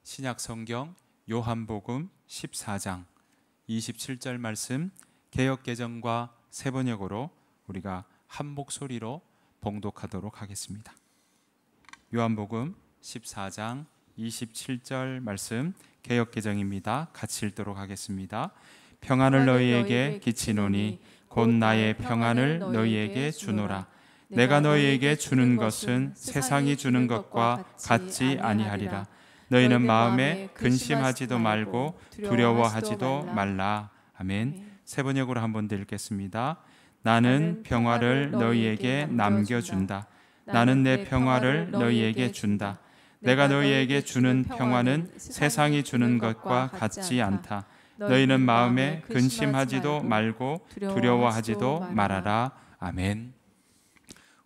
신약 성경 요한복음 14장 27절 말씀 개역 개정과 세 번역으로 우리가 한 목소리로 봉독하도록 하겠습니다. 요한복음 14장 27절 말씀 개역 개정입니다. 같이 읽도록 하겠습니다. 평안을 너희에게 끼치노니 곧 나의 평안을 너희에게 주노라. 내가 너희에게 주는 것은 세상이 주는 것과 같지 아니하리라. 너희는 마음에 근심하지도 말고 두려워하지도 말라. 아멘. 세 번역으로 한 번 더 읽겠습니다. 나는 평화를 너희에게 남겨준다. 나는 내 평화를 너희에게 준다. 내가 너희에게 주는 평화는 세상이 주는 것과 같지 않다. 너희는 마음에 근심하지도 말고 두려워하지도 말아라. 아멘.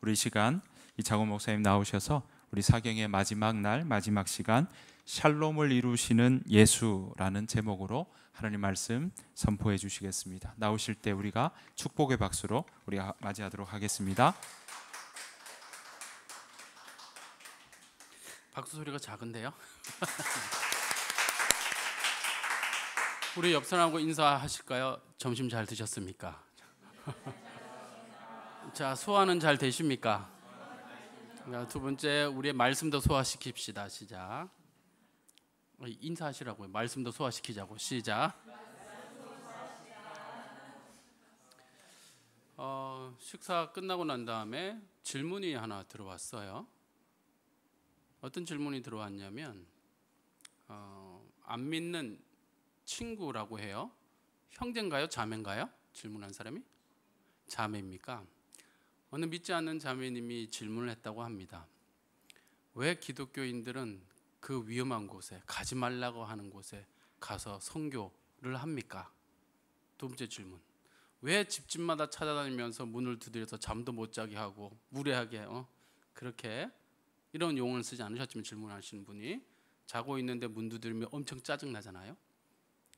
우리 시간 이창호 목사님 나오셔서 우리 사경의 마지막 날 마지막 시간 샬롬을 이루시는 예수라는 제목으로 하나님 말씀 선포해 주시겠습니다. 나오실 때 우리가 축복의 박수로 우리가 맞이하도록 하겠습니다. 박수 소리가 작은데요? 우리 옆 사람하고 인사하실까요? 점심 잘 드셨습니까? 자, 소화는 잘 되십니까? 두 번째, 우리의 말씀도 소화시킵시다. 시작. 인사하시라고요. 말씀도 소화시키자고. 시작. 식사 끝나고 난 다음에 질문이 하나 들어왔어요. 어떤 질문이 들어왔냐면 안 믿는 친구라고 해요. 형제인가요? 자매인가요? 질문한 사람이? 자매입니까? 어느 믿지 않는 자매님이 질문을 했다고 합니다. 왜 기독교인들은 그 위험한 곳에, 가지 말라고 하는 곳에 가서 선교를 합니까? 두 번째 질문. 왜 집집마다 찾아다니면서 문을 두드려서 잠도 못 자게 하고 무례하게 그렇게 이런 용어를 쓰지 않으셨지만 질문하시는 분이 자고 있는데 문 두드리면 엄청 짜증나잖아요.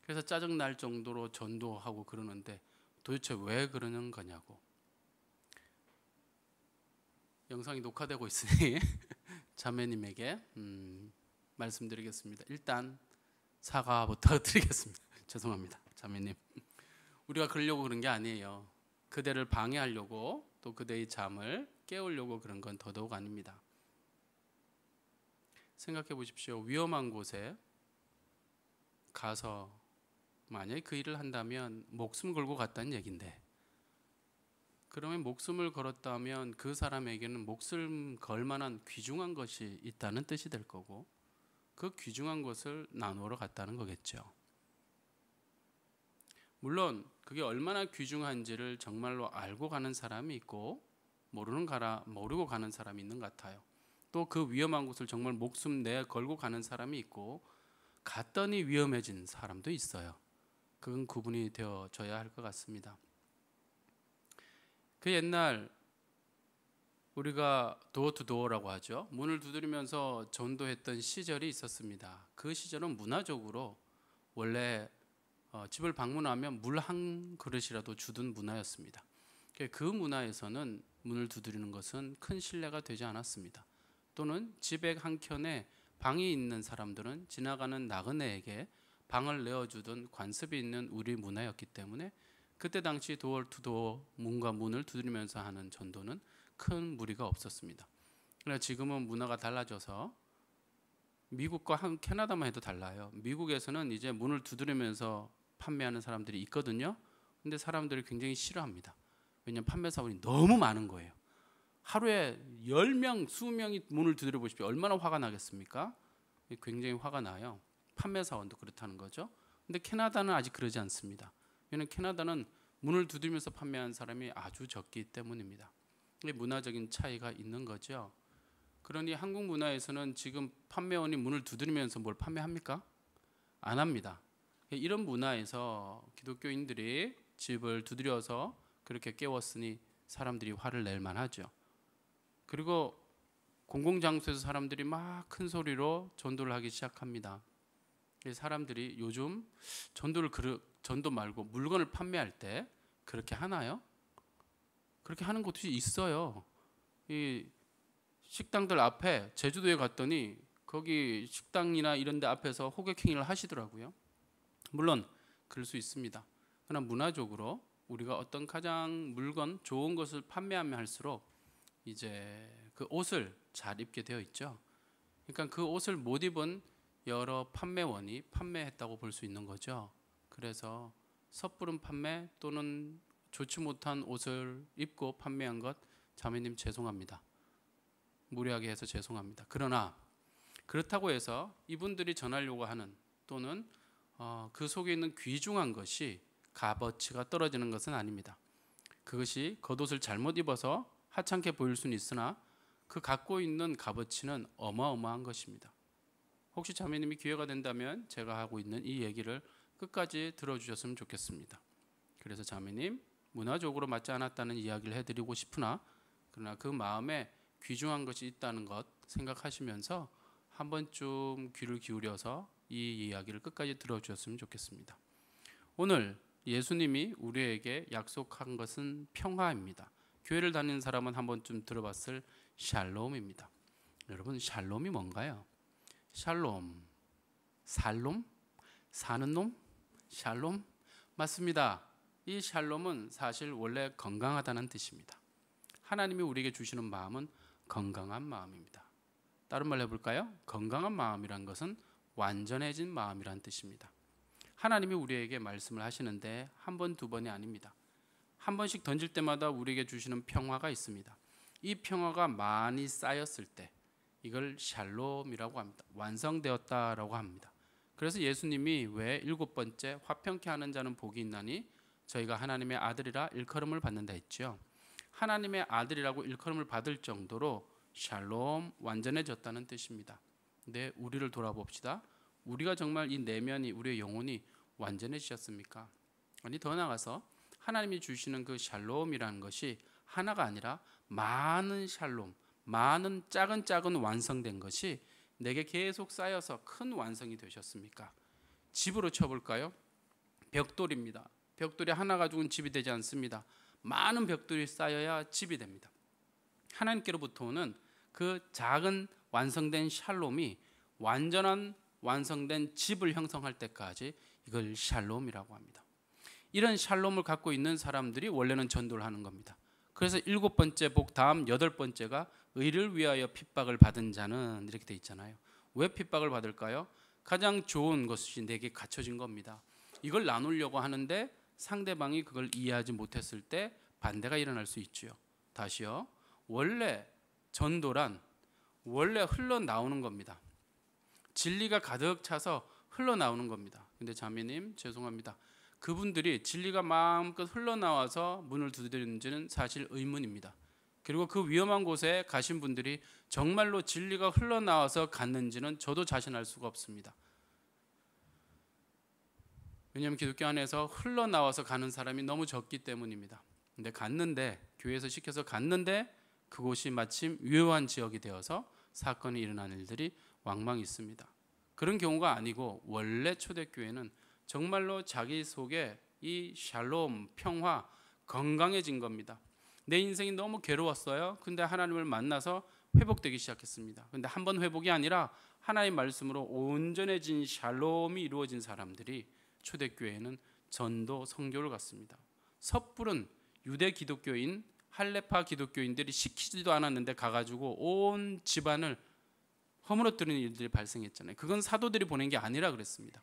그래서 짜증날 정도로 전도하고 그러는데 도대체 왜 그러는 거냐고. 영상이 녹화되고 있으니 자매님에게 말씀드리겠습니다. 일단 사과부터 드리겠습니다. 죄송합니다. 자매님. 우리가 그러려고 그런 게 아니에요. 그대를 방해하려고 또 그대의 잠을 깨우려고 그런 건 더더욱 아닙니다. 생각해 보십시오. 위험한 곳에 가서 만약에 그 일을 한다면 목숨 걸고 갔다는 얘긴데, 그러면 목숨을 걸었다면 그 사람에게는 목숨 걸 만한 귀중한 것이 있다는 뜻이 될 거고, 그 귀중한 것을 나누러 갔다는 거겠죠. 물론 그게 얼마나 귀중한지를 정말로 알고 가는 사람이 있고 모르고 가는 사람이 있는 것 같아요. 또 그 위험한 곳을 정말 목숨 내 걸고 가는 사람이 있고 갔더니 위험해진 사람도 있어요. 그건 구분이 되어져야 할 것 같습니다. 그 옛날 우리가 도어투도어라고 하죠. 문을 두드리면서 전도했던 시절이 있었습니다. 그 시절은 문화적으로 원래 집을 방문하면 물 한 그릇이라도 주던 문화였습니다. 그 문화에서는 문을 두드리는 것은 큰 신뢰가 되지 않았습니다. 또는 집의 한켠에 방이 있는 사람들은 지나가는 나그네에게 방을 내어주던 관습이 있는 우리 문화였기 때문에 그때 당시 도어투도어 문과 문을 두드리면서 하는 전도는 큰 무리가 없었습니다. 그러나 지금은 문화가 달라져서 미국과 캐나다만 해도 달라요. 미국에서는 이제 문을 두드리면서 판매하는 사람들이 있거든요. 근데 사람들이 굉장히 싫어합니다. 왜냐하면 판매 사원이 너무 많은 거예요. 하루에 10명, 20명이 문을 두드려 보십시오. 얼마나 화가 나겠습니까? 굉장히 화가 나요. 판매 사원도 그렇다는 거죠. 근데 캐나다는 아직 그러지 않습니다. 왜냐하면 캐나다는 문을 두드리면서 판매하는 사람이 아주 적기 때문입니다. 이게 문화적인 차이가 있는 거죠. 그러니 한국 문화에서는 지금 판매원이 문을 두드리면서 뭘 판매합니까? 안 합니다. 이런 문화에서 기독교인들이 집을 두드려서 그렇게 깨웠으니 사람들이 화를 낼 만하죠. 그리고 공공장소에서 사람들이 막 큰 소리로 전도를 하기 시작합니다. 사람들이 요즘 전도 말고 물건을 판매할 때 그렇게 하나요? 그렇게 하는 곳이 있어요. 이 식당들 앞에 제주도에 갔더니 거기 식당이나 이런 데 앞에서 호객행위를 하시더라고요. 물론 그럴 수 있습니다. 그러나 문화적으로 우리가 어떤 가장 물건 좋은 것을 판매하면 할수록 이제 그 옷을 잘 입게 되어 있죠. 그러니까 그 옷을 못 입은 여러 판매원이 판매했다고 볼 수 있는 거죠. 그래서 섣부른 판매 또는 좋지 못한 옷을 입고 판매한 것 자매님 죄송합니다. 무례하게 해서 죄송합니다. 그러나 그렇다고 해서 이분들이 전하려고 하는 또는 그 속에 있는 귀중한 것이 값어치가 떨어지는 것은 아닙니다. 그것이 겉옷을 잘못 입어서 하찮게 보일 수는 있으나 그 갖고 있는 값어치는 어마어마한 것입니다. 혹시 자매님이 기회가 된다면 제가 하고 있는 이 얘기를 끝까지 들어주셨으면 좋겠습니다. 그래서 자매님 문화적으로 맞지 않았다는 이야기를 해드리고 싶으나 그러나 그 마음에 귀중한 것이 있다는 것 생각하시면서 한 번쯤 귀를 기울여서 이 이야기를 끝까지 들어주셨으면 좋겠습니다. 오늘 예수님이 우리에게 약속한 것은 평화입니다. 교회를 다니는 사람은 한 번쯤 들어봤을 샬롬입니다. 여러분 샬롬이 뭔가요? 샬롬, 살롬, 사는 놈, 샬롬 맞습니다. 이 샬롬은 사실 원래 건강하다는 뜻입니다. 하나님이 우리에게 주시는 마음은 건강한 마음입니다. 다른 말로 해볼까요? 건강한 마음이란 것은 완전해진 마음이란 뜻입니다. 하나님이 우리에게 말씀을 하시는데 한 번, 두 번이 아닙니다. 한 번씩 던질 때마다 우리에게 주시는 평화가 있습니다. 이 평화가 많이 쌓였을 때 이걸 샬롬이라고 합니다. 완성되었다라고 합니다. 그래서 예수님이 왜 7번째 화평케 하는 자는 복이 있나니 저희가 하나님의 아들이라 일컬음을 받는다 했죠. 하나님의 아들이라고 일컬음을 받을 정도로 샬롬 완전해졌다는 뜻입니다. 근데 우리를 돌아봅시다. 우리가 정말 이 내면이 우리의 영혼이 완전해지셨습니까? 아니 더 나아가서 하나님이 주시는 그 샬롬이라는 것이 하나가 아니라 많은 샬롬, 많은 작은 완성된 것이 내게 계속 쌓여서 큰 완성이 되셨습니까? 집으로 쳐볼까요? 벽돌입니다. 벽돌이 하나 가지고는 집이 되지 않습니다. 많은 벽돌이 쌓여야 집이 됩니다. 하나님께로부터 오는 그 작은 완성된 샬롬이 완전한 완성된 집을 형성할 때까지 이걸 샬롬이라고 합니다. 이런 샬롬을 갖고 있는 사람들이 원래는 전도를 하는 겁니다. 그래서 7번째 복 다음 8번째가 의를 위하여 핍박을 받은 자는 이렇게 돼 있잖아요. 왜 핍박을 받을까요? 가장 좋은 것이 내게 갖춰진 겁니다. 이걸 나누려고 하는데 상대방이 그걸 이해하지 못했을 때 반대가 일어날 수 있죠. 다시요. 원래 전도란 원래 흘러나오는 겁니다. 진리가 가득 차서 흘러나오는 겁니다. 근데 자매님 죄송합니다. 그분들이 진리가 마음껏 흘러나와서 문을 두드리는지는 사실 의문입니다. 그리고 그 위험한 곳에 가신 분들이 정말로 진리가 흘러나와서 갔는지는 저도 자신할 수가 없습니다. 왜냐하면 기독교 안에서 흘러나와서 가는 사람이 너무 적기 때문입니다. 근데 갔는데 교회에서 시켜서 갔는데 그곳이 마침 위험한 지역이 되어서 사건이 일어나는 일들이 왕왕 있습니다. 그런 경우가 아니고 원래 초대교회는 정말로 자기 속에 이 샬롬, 평화, 건강해진 겁니다. 내 인생이 너무 괴로웠어요. 근데 하나님을 만나서 회복되기 시작했습니다. 근데 한 번 회복이 아니라 하나님의 말씀으로 온전해진 샬롬이 이루어진 사람들이 초대교회에는 전도 선교를 갔습니다. 섣부른 유대 기독교인 할레파 기독교인들이 시키지도 않았는데 가가지고 온 집안을 허물어뜨리는 일들이 발생했잖아요. 그건 사도들이 보낸 게 아니라 그랬습니다.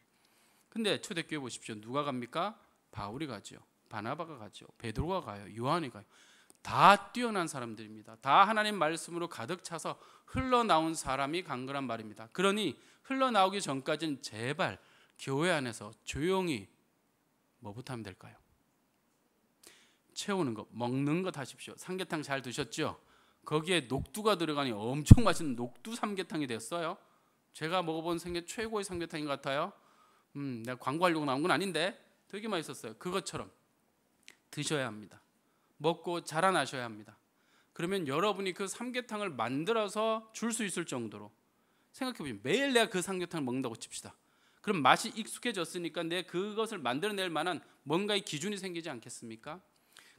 근데 초대교회 보십시오. 누가 갑니까? 바울이 가죠. 바나바가 가죠. 베드로가 가요. 요한이 가요. 다 뛰어난 사람들입니다. 다 하나님 말씀으로 가득 차서 흘러나온 사람이 간 거란 말입니다. 그러니 흘러나오기 전까지는 제발 교회 안에서 조용히 뭐부터 하면 될까요? 채우는 거, 먹는 것 하십시오. 삼계탕 잘 드셨죠? 거기에 녹두가 들어가니 엄청 맛있는 녹두 삼계탕이 됐어요. 제가 먹어본 생계 최고의 삼계탕인 것 같아요. 내가 광고하려고 나온 건 아닌데 되게 맛있었어요. 그것처럼 드셔야 합니다. 먹고 자라나셔야 합니다. 그러면 여러분이 그 삼계탕을 만들어서 줄 수 있을 정도로 생각해보시면 매일 내가 그 삼계탕을 먹는다고 칩시다. 그럼 맛이 익숙해졌으니까 내 그것을 만들어낼 만한 뭔가의 기준이 생기지 않겠습니까?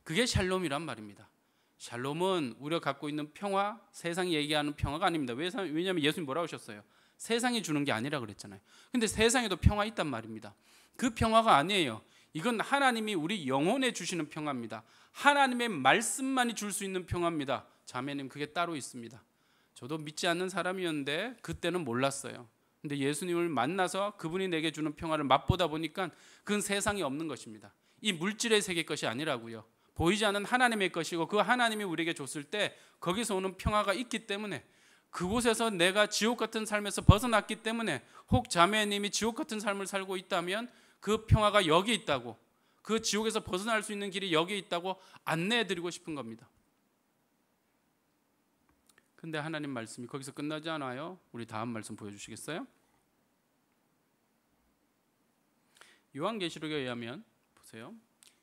그게 샬롬이란 말입니다. 샬롬은 우리가 갖고 있는 평화, 세상이 얘기하는 평화가 아닙니다. 왜냐하면 예수님 뭐라고 하셨어요? 세상이 주는 게 아니라 그랬잖아요. 근데 세상에도 평화 있단 말입니다. 그 평화가 아니에요. 이건 하나님이 우리 영혼에 주시는 평화입니다. 하나님의 말씀만이 줄 수 있는 평화입니다. 자매님, 그게 따로 있습니다. 저도 믿지 않는 사람이었는데 그때는 몰랐어요. 근데 예수님을 만나서 그분이 내게 주는 평화를 맛보다 보니까 그건 세상에 없는 것입니다. 이 물질의 세계 것이 아니라고요. 보이지 않는 하나님의 것이고 그 하나님이 우리에게 줬을 때 거기서 오는 평화가 있기 때문에, 그곳에서 내가 지옥 같은 삶에서 벗어났기 때문에, 혹 자매님이 지옥 같은 삶을 살고 있다면 그 평화가 여기 있다고, 그 지옥에서 벗어날 수 있는 길이 여기 있다고 안내해드리고 싶은 겁니다. 근데 하나님 말씀이 거기서 끝나지 않아요. 우리 다음 말씀 보여주시겠어요? 요한계시록에 의하면 보세요.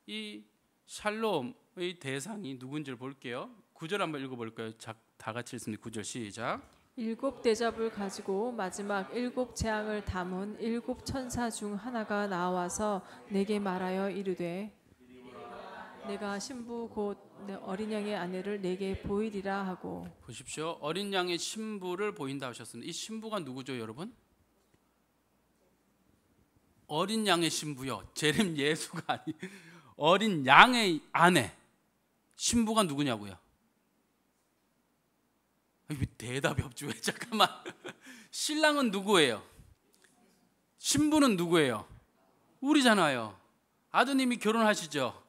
이 샬롬의 대상이 누군지를 볼게요. 9절 한번 읽어볼까요? 다 같이 읽습니다. 9절 시작. 7 대접을 가지고 마지막 7 재앙을 담은 7 천사 중 하나가 나와서 내게 말하여 이르되 내가 신부 곧 어린 양의 아내를 내게 보이리라 하고. 보십시오. 어린 양의 신부를 보인다 하셨습니다. 이 신부가 누구죠, 여러분? 어린 양의 신부요. 재림 예수가 아니, 어린 양의 아내. 신부가 누구냐고요? 왜 대답이 없죠? 왜? 잠깐만. 신랑은 누구예요? 신부는 누구예요? 우리잖아요. 아드님이 결혼하시죠?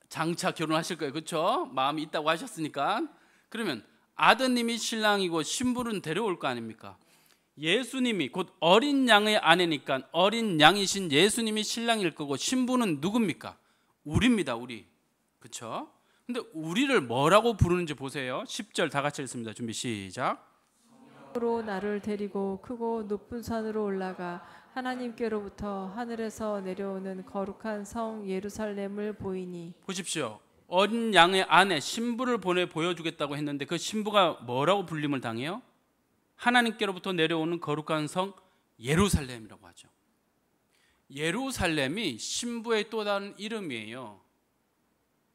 장차 결혼하실 거예요. 그렇죠? 마음이 있다고 하셨으니까. 그러면 아드님이 신랑이고 신부는 데려올 거 아닙니까? 예수님이 곧 어린 양의 아내니까 어린 양이신 예수님이 신랑일 거고, 신부는 누굽니까? 우리입니다. 우리. 그렇죠? 근데 우리를 뭐라고 부르는지 보세요. 10절 다 같이 읽습니다. 준비 시작. 로 나를 데리고 크고 높은 산으로 올라가 하나님께로부터 하늘에서 내려오는 거룩한 성 예루살렘을 보이니. 보십시오. 어린 양의 아내 신부를 보여주겠다고 했는데 그 신부가 뭐라고 불림을 당해요? 하나님께로부터 내려오는 거룩한 성 예루살렘이라고 하죠. 예루살렘이 신부의 또 다른 이름이에요.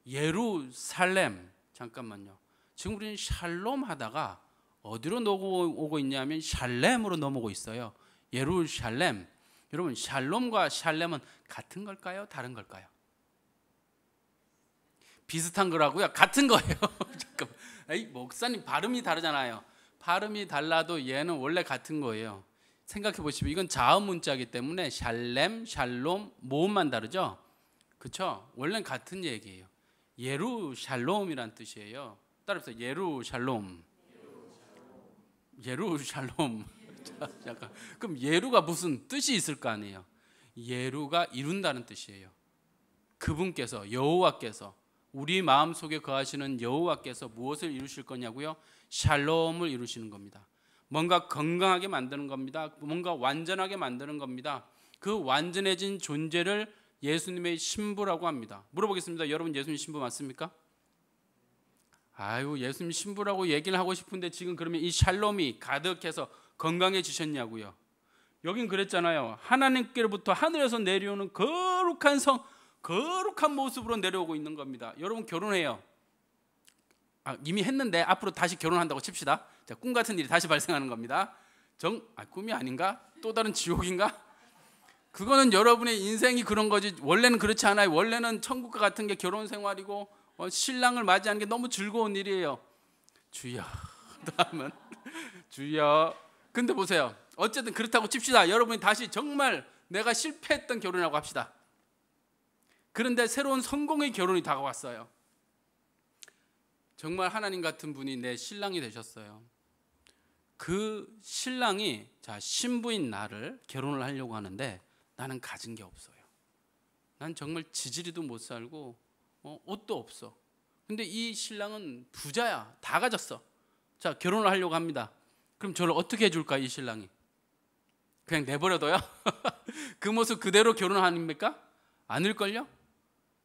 예루살렘. 잠깐만요. 지금 우리는 샬롬 하다가 어디로 넘어오고 있냐면 샬렘으로 넘어오고 있어요. 예루살렘. 여러분, 샬롬과 샬렘은 같은 걸까요? 다른 걸까요? 비슷한 거라고요? 같은 거예요. 잠깐만. 에이, 목사님 발음이 다르잖아요. 발음이 달라도 얘는 원래 같은 거예요. 생각해 보시면 이건 자음 문자이기 때문에 샬렘, 샬롬 모음만 다르죠? 그렇죠? 원래는 같은 얘기예요. 예루샬롬이란 뜻이에요. 따라서 예루샬롬. 예루샬롬. 잠깐. 그럼 예루가 무슨 뜻이 있을 거 아니에요? 예루가 이룬다는 뜻이에요. 그분께서, 여호와께서, 우리 마음속에 거하시는 여호와께서 무엇을 이루실 거냐고요? 샬롬을 이루시는 겁니다. 뭔가 건강하게 만드는 겁니다. 뭔가 완전하게 만드는 겁니다. 그 완전해진 존재를 예수님의 신부라고 합니다. 물어보겠습니다. 여러분, 예수님 신부 맞습니까? 아유, 예수님 신부라고 얘기를 하고 싶은데 지금 그러면 이 샬롬이 가득해서 건강해지셨냐고요? 여긴 그랬잖아요. 하나님께로부터 하늘에서 내려오는 거룩한 성, 거룩한 모습으로 내려오고 있는 겁니다. 여러분, 결혼해요. 이미 했는데 앞으로 다시 결혼한다고 칩시다. 자, 꿈 같은 일이 다시 발생하는 겁니다. 꿈이 아닌가? 또 다른 지옥인가? 그거는 여러분의 인생이 그런 거지. 원래는 그렇지 않아요. 원래는 천국과 같은 게 결혼 생활이고 신랑을 맞이하는 게 너무 즐거운 일이에요. 주여. 다음은 주여. 근데 보세요. 어쨌든 그렇다고 칩시다. 여러분이 다시 정말 내가 실패했던 결혼이라고 합시다. 그런데 새로운 성공의 결혼이 다가왔어요. 정말 하나님 같은 분이 내 신랑이 되셨어요. 그 신랑이 신부인 나를 결혼을 하려고 하는데 나는 가진 게 없어요. 난 정말 지지리도 못 살고 옷도 없어. 근데 이 신랑은 부자야. 다 가졌어. 자, 결혼을 하려고 합니다. 그럼 저를 어떻게 해줄까, 이 신랑이? 그냥 내버려둬요? 그 모습 그대로 결혼합니까? 아닐걸요?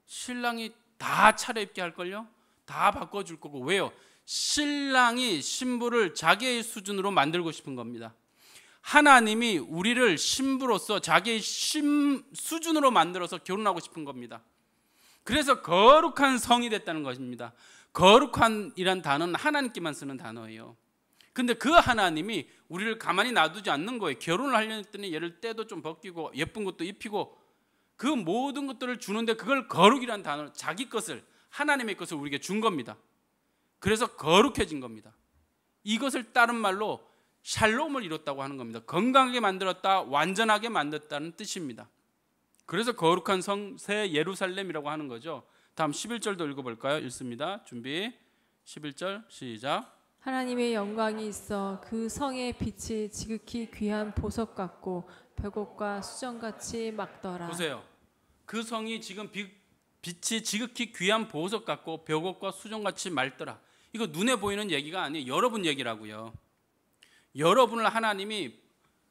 신랑이 다 차려입게 할걸요? 다 바꿔줄 거고. 왜요? 신랑이 신부를 자기의 수준으로 만들고 싶은 겁니다. 하나님이 우리를 신부로서 자기의 수준으로 만들어서 결혼하고 싶은 겁니다. 그래서 거룩한 성이 됐다는 것입니다. 거룩한이란 단어는 하나님께만 쓰는 단어예요. 근데 그 하나님이 우리를 가만히 놔두지 않는 거예요. 결혼을 하려고 했더니 얘를 때도 좀 벗기고 예쁜 것도 입히고 그 모든 것들을 주는데 그걸 거룩이란 단어로 자기 것을, 하나님의 것을 우리에게 준 겁니다. 그래서 거룩해진 겁니다. 이것을 다른 말로 샬롬을 이뤘다고 하는 겁니다. 건강하게 만들었다, 완전하게 만들었다는 뜻입니다. 그래서 거룩한 성 새 예루살렘이라고 하는 거죠. 다음 11절도 읽어볼까요? 읽습니다. 준비 11절 시작. 하나님의 영광이 있어 그 성의 빛이 지극히 귀한 보석 같고 벽옥과 수정같이 막더라. 보세요. 그 성이 지금 빛이 지극히 귀한 보석 같고 벽옥과 수정같이 맑더라. 이거 눈에 보이는 얘기가 아니에요. 여러분 얘기라고요. 여러분을 하나님이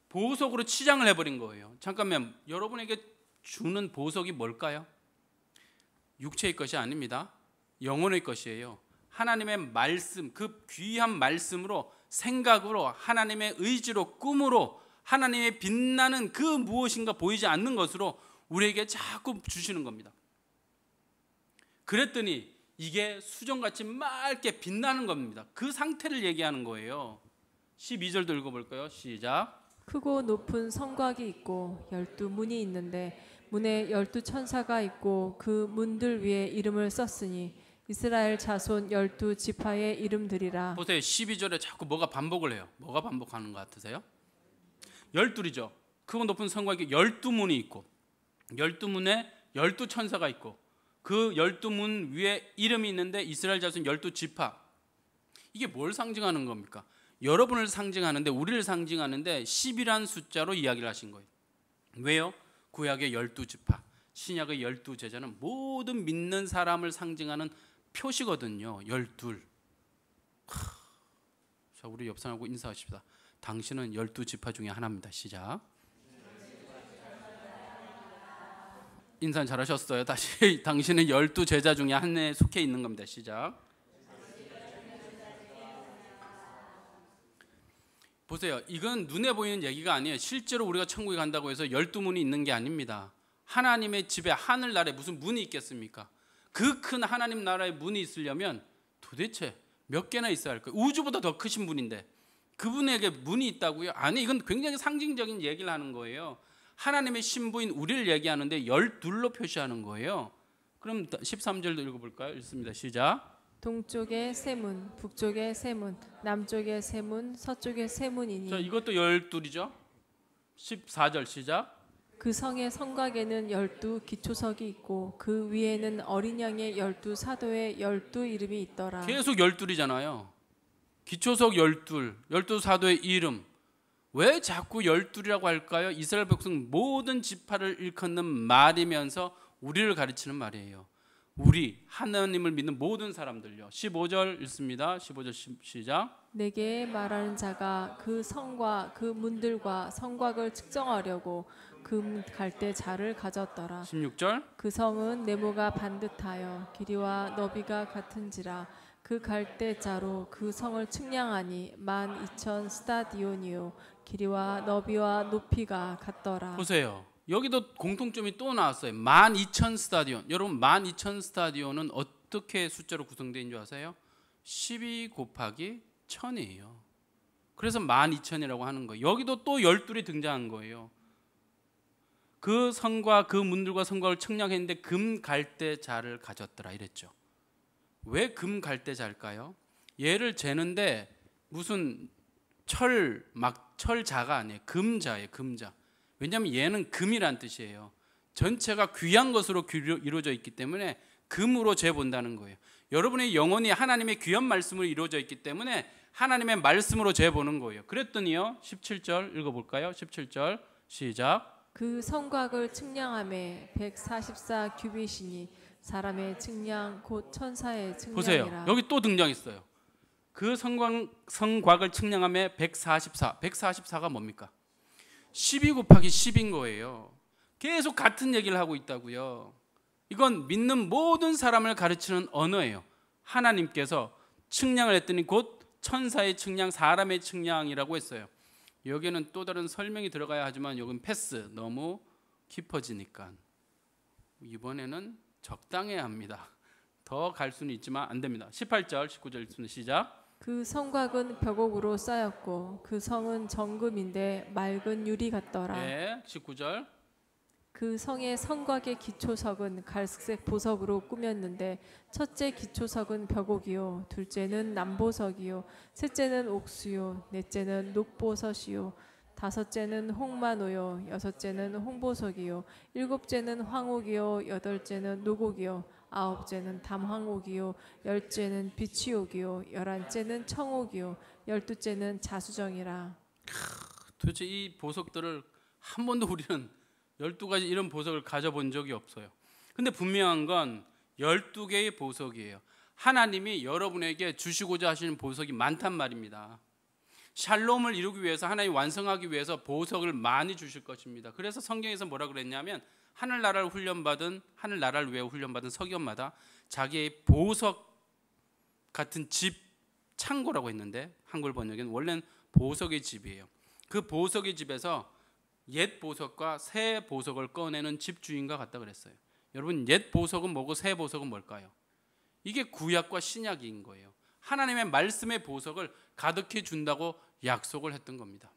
보석으로 치장을 해버린 거예요. 잠깐만, 여러분에게 주는 보석이 뭘까요? 육체의 것이 아닙니다. 영혼의 것이에요. 하나님의 말씀, 그 귀한 말씀으로, 생각으로, 하나님의 의지로, 꿈으로 하나님의 빛나는 그 무엇인가 보이지 않는 것으로 우리에게 자꾸 주시는 겁니다. 그랬더니 이게 수정같이 맑게 빛나는 겁니다. 그 상태를 얘기하는 거예요. 12절도 읽어볼까요? 시작. 크고 높은 성곽이 있고 12문이 있는데 문에 12천사가 있고 그 문들 위에 이름을 썼으니 이스라엘 자손 12지파의 이름들이라. 보세요. 12절에 자꾸 뭐가 반복을 해요. 뭐가 반복하는 것 같으세요? 12이죠. 크고 높은 성곽에 12문이 있고 12문에 12천사가 있고 그 12문 위에 이름이 있는데 이스라엘 자손 12지파. 이게 뭘 상징하는 겁니까? 여러분을 상징하는데, 우리를 상징하는데 10이란 숫자로 이야기를 하신 거예요. 왜요? 구약의 12지파, 신약의 12제자는 모든 믿는 사람을 상징하는 표시거든요. 12. 자, 우리 옆 사람하고 인사하십시다. 당신은 12지파 중에 하나입니다. 시작. 인사 잘하셨어요. 다시. 당신은 12제자 중에 한 해 속해 있는 겁니다. 시작. 보세요. 이건 눈에 보이는 얘기가 아니에요. 실제로 우리가 천국에 간다고 해서 12문이 있는 게 아닙니다. 하나님의 집에, 하늘나라에 무슨 문이 있겠습니까? 그 큰 하나님 나라의 문이 있으려면 도대체 몇 개나 있어야 할까요? 우주보다 더 크신 분인데 그분에게 문이 있다고요? 아니, 이건 굉장히 상징적인 얘기를 하는 거예요. 하나님의 신부인 우리를 얘기하는데 12로 표시하는 거예요. 그럼 13절도 읽어볼까요? 읽습니다. 시작. 동쪽에 세 문, 북쪽에 세 문, 남쪽에 세 문, 서쪽에 세 문이니. 자, 이것도 12이죠. 14절 시작. 그 성의 성곽에는 12 기초석이 있고 그 위에는 어린 양의 12 사도의 12 이름이 있더라. 계속 12이잖아요. 기초석 12, 12 사도의 이름. 왜 자꾸 12이라고 할까요? 이스라엘 백성 모든 지파를 일컫는 말이면서 우리를 가르치는 말이에요. 우리 하나님을 믿는 모든 사람들요. 15절 읽습니다. 15절 시작. 내게 말하는 자가 그 성과 그 문들과 성곽을 측정하려고 금 갈대자를 가졌더라. 16절. 그 성은 네모가 반듯하여 길이와 너비가 같은지라 그 갈대자로 그 성을 측량하니 12,000 스타디온이요 길이와 너비와 높이가 같더라. 보세요. 여기도 공통점이 또 나왔어요. 12,000 스타디온. 여러분 12,000 스타디온은 어떻게 숫자로 구성되어 있는 줄 아세요? 12 곱하기 1000이에요. 그래서 12,000이라고 하는 거예요. 여기도 또 12이 등장한 거예요. 그 성과 그 문들과 성곽을 측량했는데 금 갈대자를 가졌더라 이랬죠. 왜 금 갈대자일까요? 얘를 재는데 무슨 철자가 아니에요. 금자예요. 금자. 왜냐하면 얘는 금이란 뜻이에요. 전체가 귀한 것으로 이루어져 있기 때문에 금으로 재본다는 거예요. 여러분의 영혼이 하나님의 귀한 말씀으로 이루어져 있기 때문에 하나님의 말씀으로 재보는 거예요. 그랬더니요. 17절 읽어볼까요? 17절 시작. 그 성곽을 측량함에 144 규빗이니 사람의 측량 곧 천사의 측량이라. 보세요. 여기 또 등장했어요. 그 성곽을 측량함에 144. 144가 뭡니까? 12 곱하기 10인 거예요. 계속 같은 얘기를 하고 있다고요. 이건 믿는 모든 사람을 가르치는 언어예요. 하나님께서 측량을 했더니 곧 천사의 측량, 사람의 측량이라고 했어요. 여기에는 또 다른 설명이 들어가야 하지만 여기는 패스, 너무 깊어지니까 이번에는 적당해야 합니다. 더 갈 수는 있지만 안 됩니다. 18절, 19절 읽습니다. 시작. 그 성곽은 벽옥으로 쌓였고 그 성은 정금인데 맑은 유리 같더라. 네, 19절. 그 성의 성곽의 기초석은 갈색 보석으로 꾸몄는데 첫째 기초석은 벽옥이요 둘째는 남보석이요 셋째는 옥수요 넷째는 녹보석이요 다섯째는 홍마노요 여섯째는 홍보석이요 일곱째는 황옥이요 여덟째는 노곡이요 아홉째는 담황옥이요 열째는 비치옥이요 열한째는 청옥이요 열두째는 자수정이라. 도대체 이 보석들을 한 번도 우리는 12가지 이런 보석을 가져본 적이 없어요. 근데 분명한 건 12개의 보석이에요. 하나님이 여러분에게 주시고자 하시는 보석이 많단 말입니다. 샬롬을 이루기 위해서, 하나님 완성하기 위해서 보석을 많이 주실 것입니다. 그래서 성경에서 뭐라 그랬냐면 하늘나라를 위해 훈련받은 서기관마다 자기의 보석 같은 집 창고라고 했는데 한글 번역에는 원래는 보석의 집이에요. 그 보석의 집에서 옛 보석과 새 보석을 꺼내는 집주인과 같다 그랬어요. 여러분, 옛 보석은 뭐고 새 보석은 뭘까요? 이게 구약과 신약인 거예요. 하나님의 말씀의 보석을 가득히 준다고 약속을 했던 겁니다.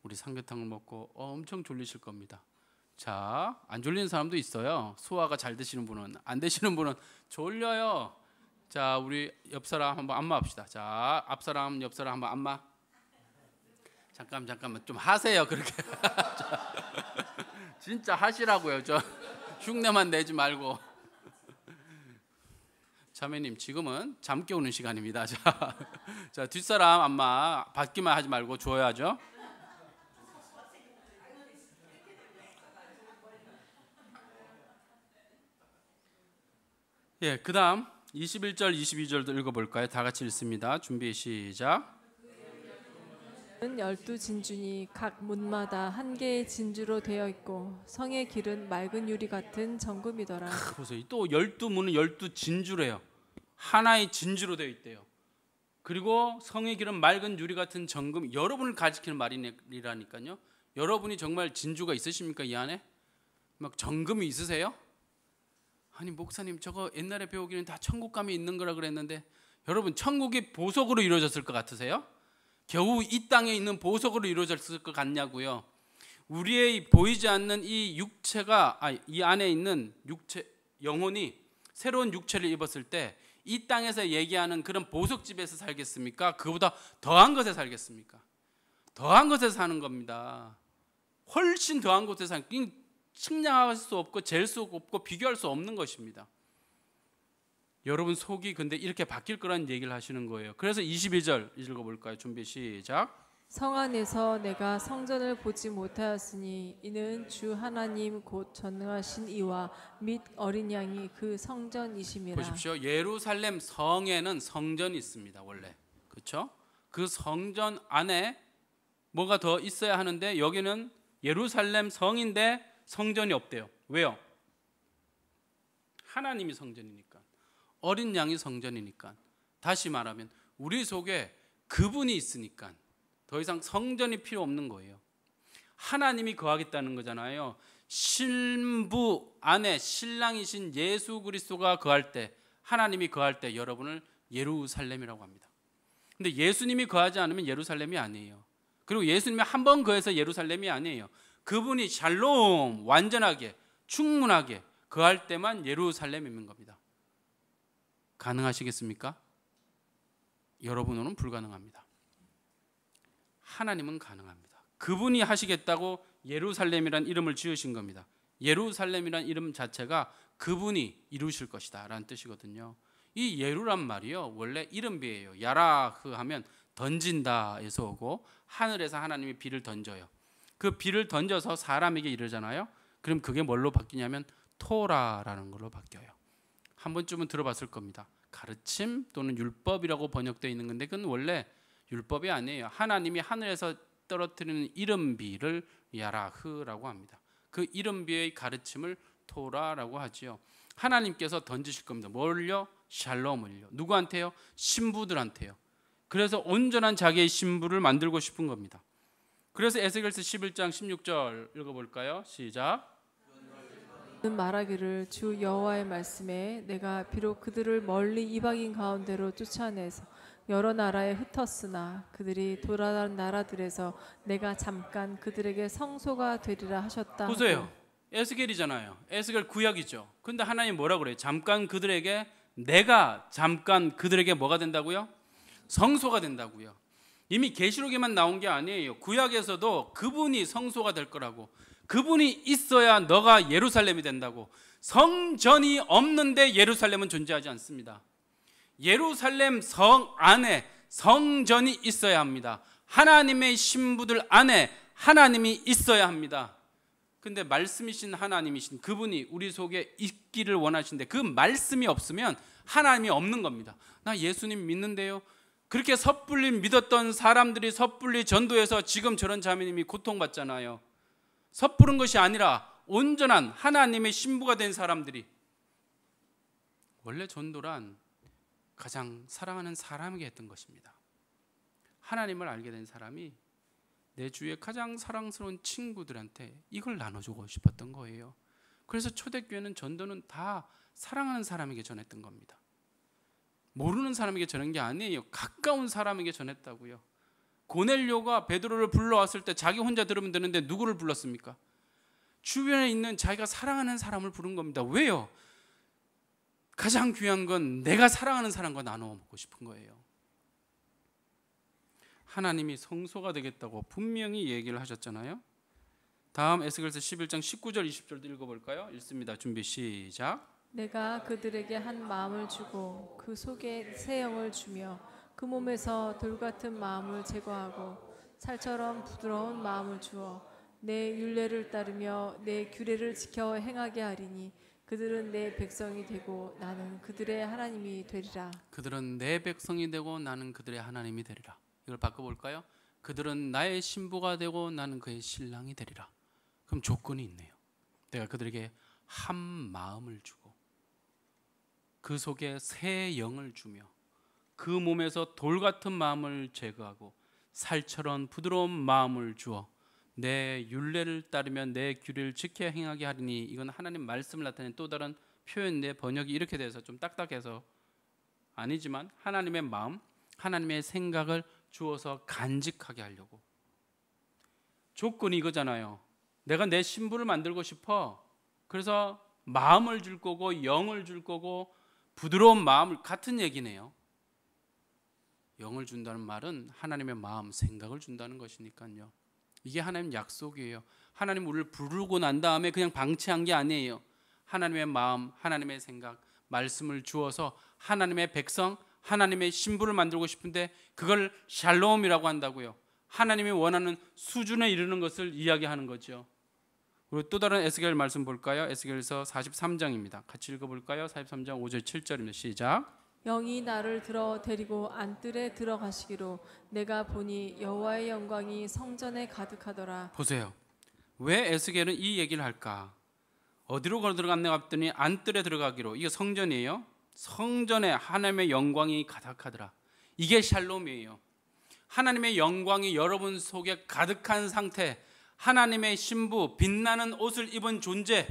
우리 삼계탕을 먹고 엄청 졸리실 겁니다. 자, 안 졸리는 사람도 있어요. 소화가 잘 되시는 분은. 안 되시는 분은 졸려요. 자, 우리 옆 사람 한번 안마합시다. 자, 앞 사람, 옆 사람 한번 안마. 잠깐만 좀 하세요. 그렇게 진짜 하시라고요. 저 흉내만 내지 말고. 자매님, 지금은 잠 깨우는 시간입니다. 자, 뒷사람 안마 받기만 하지 말고 줘야죠. 예, 그다음 21절, 22절도 읽어볼까요? 다 같이 읽습니다. 준비 시작. 12 진주니 각 문마다 한 개의 진주로 되어 있고 성의 길은 맑은 유리 같은 정금이더라. 보세요. 또 12문은 12 진주래요. 하나의 진주로 되어 있대요. 그리고 성의 길은 맑은 유리 같은 정금. 여러분을 가리키는 말이라니까요. 여러분이 정말 진주가 있으십니까? 이 안에 막 정금이 있으세요? 아니 목사님, 저거 옛날에 배우기는 다 천국감이 있는 거라 그랬는데, 여러분 천국이 보석으로 이루어졌을 것 같으세요? 겨우 이 땅에 있는 보석으로 이루어졌을 것 같냐고요. 우리의 보이지 않는 이 육체가, 이 안에 있는 육체, 영혼이 새로운 육체를 입었을 때 이 땅에서 얘기하는 그런 보석집에서 살겠습니까? 그보다 더한 것에 살겠습니까? 더한 것에 사는 겁니다. 훨씬 더한 곳에 사는, 측량할 수 없고 잴 수 없고 비교할 수 없는 것입니다. 여러분 속이 근데 이렇게 바뀔 거라는 얘기를 하시는 거예요. 그래서 22절 읽어볼까요? 준비 시작. 성 안에서 내가 성전을 보지 못하였으니 이는 주 하나님 곧 전능하신 이와 및 어린 양이 그 성전이심이라. 보십시오. 예루살렘 성에는 성전이 있습니다. 원래. 그렇죠? 그 성전 안에 뭐가 더 있어야 하는데 여기는 예루살렘 성인데 성전이 없대요. 왜요? 하나님이 성전이니까. 어린 양이 성전이니까. 다시 말하면 우리 속에 그분이 있으니까 더 이상 성전이 필요 없는 거예요. 하나님이 거하겠다는 거잖아요. 신부 안에 신랑이신 예수 그리스도가 거할 때, 하나님이 거할 때 여러분을 예루살렘이라고 합니다. 근데 예수님이 거하지 않으면 예루살렘이 아니에요. 그리고 예수님이 한 번 거해서 예루살렘이 아니에요. 그분이 샬롬, 완전하게 충분하게 거할 때만 예루살렘인 겁니다. 가능하시겠습니까? 여러분은 불가능합니다. 하나님은 가능합니다. 그분이 하시겠다고 예루살렘이란 이름을 지으신 겁니다. 예루살렘이란 이름 자체가 그분이 이루실 것이다 라는 뜻이거든요. 이 예루란 말이요, 원래 이름비예요. 야라흐 하면 던진다에서 오고, 하늘에서 하나님이 비를 던져요. 그 비를 던져서 사람에게 이르잖아요. 그럼 그게 뭘로 바뀌냐면 토라라는 걸로 바뀌어요. 한 번쯤은 들어봤을 겁니다. 가르침 또는 율법이라고 번역되어 있는 건데 그건 원래 율법이 아니에요. 하나님이 하늘에서 떨어뜨리는 이름비를 야라흐라고 합니다. 그 이름비의 가르침을 토라라고 하지요. 하나님께서 던지실 겁니다. 뭘요? 샬롬을요. 누구한테요? 신부들한테요. 그래서 온전한 자기의 신부를 만들고 싶은 겁니다. 그래서 에스겔서 11장 16절 읽어볼까요? 시작. 말하기를 주 여호와의 말씀에 내가 비록 그들을 멀리 이방인 가운데로 쫓아내서 여러 나라에 흩었으나 그들이 돌아간 나라들에서 내가 잠깐 그들에게 성소가 되리라 하셨다. 보세요. 에스겔이잖아요. 에스겔 구약이죠. 근데 하나님 뭐라 그래요? 잠깐 그들에게 내가 잠깐 그들에게 뭐가 된다고요? 성소가 된다고요. 이미 계시록에만 나온 게 아니에요. 구약에서도 그분이 성소가 될 거라고. 그분이 있어야 너가 예루살렘이 된다고. 성전이 없는데 예루살렘은 존재하지 않습니다. 예루살렘 성 안에 성전이 있어야 합니다. 하나님의 신부들 안에 하나님이 있어야 합니다. 근데 말씀이신 하나님이신 그분이 우리 속에 있기를 원하시는데 그 말씀이 없으면 하나님이 없는 겁니다. 나 예수님 믿는데요. 그렇게 섣불리 믿었던 사람들이 섣불리 전도해서 지금 저런 자매님이 고통받잖아요. 섣부른 것이 아니라 온전한 하나님의 신부가 된 사람들이. 원래 전도란 가장 사랑하는 사람에게 했던 것입니다. 하나님을 알게 된 사람이 내 주위에 가장 사랑스러운 친구들한테 이걸 나눠주고 싶었던 거예요. 그래서 초대교회는 전도는 다 사랑하는 사람에게 전했던 겁니다. 모르는 사람에게 전한 게 아니에요. 가까운 사람에게 전했다고요. 고넬료가 베드로를 불러왔을 때 자기 혼자 들으면 되는데 누구를 불렀습니까? 주변에 있는 자기가 사랑하는 사람을 부른 겁니다. 왜요? 가장 귀한 건 내가 사랑하는 사람과 나눠 먹고 싶은 거예요. 하나님이 성소가 되겠다고 분명히 얘기를 하셨잖아요. 다음 에스겔서 11장 19절 20절도 읽어볼까요? 읽습니다. 준비 시작. 내가 그들에게 한 마음을 주고 그 속에 새 영을 주며 그 몸에서 돌 같은 마음을 제거하고 살처럼 부드러운 마음을 주어 내 율례를 따르며 내 규례를 지켜 행하게 하리니 그들은 내 백성이 되고 나는 그들의 하나님이 되리라. 그들은 내 백성이 되고 나는 그들의 하나님이 되리라. 이걸 바꿔볼까요? 그들은 나의 신부가 되고 나는 그의 신랑이 되리라. 그럼 조건이 있네요. 내가 그들에게 한 마음을 주고 그 속에 새 영을 주며 그 몸에서 돌 같은 마음을 제거하고 살처럼 부드러운 마음을 주어 내 율례를 따르며 내 규례를 지켜 행하게 하리니. 이건 하나님 말씀을 나타내는 또 다른 표현인데 번역이 이렇게 돼서 좀 딱딱해서 아니지만 하나님의 마음, 하나님의 생각을 주어서 간직하게 하려고. 조건이 이거잖아요. 내가 내 신부를 만들고 싶어. 그래서 마음을 줄 거고 영을 줄 거고 부드러운 마음을, 같은 얘기네요. 영을 준다는 말은 하나님의 마음, 생각을 준다는 것이니까요. 이게 하나님 약속이에요. 하나님 우리를 부르고 난 다음에 그냥 방치한 게 아니에요. 하나님의 마음, 하나님의 생각, 말씀을 주어서 하나님의 백성, 하나님의 신부를 만들고 싶은데 그걸 샬롬이라고 한다고요. 하나님이 원하는 수준에 이르는 것을 이야기하는 거죠. 그리고 또 다른 에스겔 말씀 볼까요? 에스겔서 43장입니다. 같이 읽어볼까요? 43장 5절 7절입니다. 시작. 영이 나를 들어 데리고 안뜰에 들어가시기로 내가 보니 여호와의 영광이 성전에 가득하더라. 보세요. 왜 에스겔은 이 얘기를 할까? 어디로 들어갔나 봤더니 안뜰에 들어가기로. 이게 성전이에요. 성전에 하나님의 영광이 가득하더라. 이게 샬롬이에요. 하나님의 영광이 여러분 속에 가득한 상태, 하나님의 신부, 빛나는 옷을 입은 존재,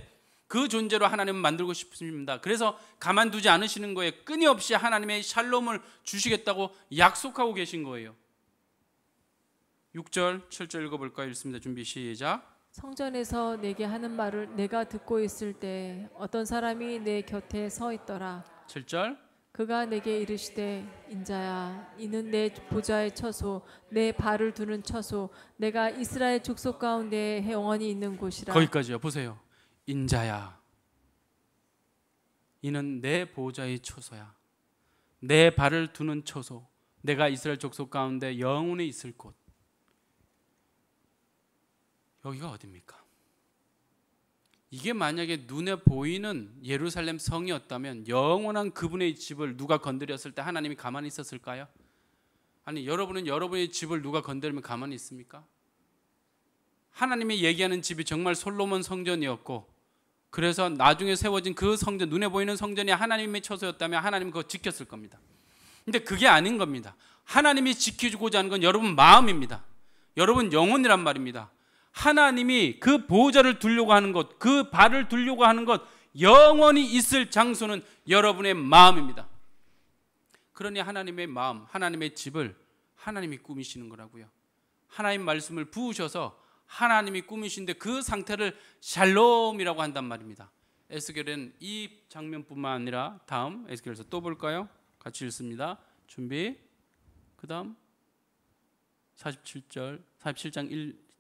그 존재로 하나님은 만들고 싶습니다. 그래서 가만두지 않으시는 거예요. 끊임없이 하나님의 샬롬을 주시겠다고 약속하고 계신 거예요. 6절, 7절 읽어볼까요? 읽습니다. 준비 시작. 성전에서 내게 하는 말을 내가 듣고 있을 때 어떤 사람이 내 곁에 서 있더라. 7절. 그가 내게 이르시되 인자야 이는 내 보좌의 처소 내 발을 두는 처소 내가 이스라엘 족속 가운데 영원히 있는 곳이라. 거기까지요. 보세요. 인자야 이는 내 보좌의 처소야. 내 발을 두는 처소, 내가 이스라엘 족속 가운데 영원히 있을 곳. 여기가 어디입니까? 이게 만약에 눈에 보이는 예루살렘 성이었다면 영원한 그분의 집을 누가 건드렸을 때 하나님이 가만히 있었을까요? 아니, 여러분은 여러분의 집을 누가 건드리면 가만히 있습니까? 하나님이 얘기하는 집이 정말 솔로몬 성전이었고, 그래서 나중에 세워진 그 성전, 눈에 보이는 성전이 하나님의 처소였다면 하나님은 그거 지켰을 겁니다. 근데 그게 아닌 겁니다. 하나님이 지켜주고자 하는 건 여러분 마음입니다. 여러분 영혼이란 말입니다. 하나님이 그 보좌를 두려고 하는 것, 그 발을 두려고 하는 것, 영원히 있을 장소는 여러분의 마음입니다. 그러니 하나님의 마음, 하나님의 집을 하나님이 꾸미시는 거라고요. 하나님 말씀을 부으셔서 하나님이 꾸미신데 그 상태를 샬롬이라고 한단 말입니다. 에스겔은 이 장면뿐만 아니라 다음 에스겔에서 또 볼까요? 같이 읽습니다. 준비. 그 다음 47장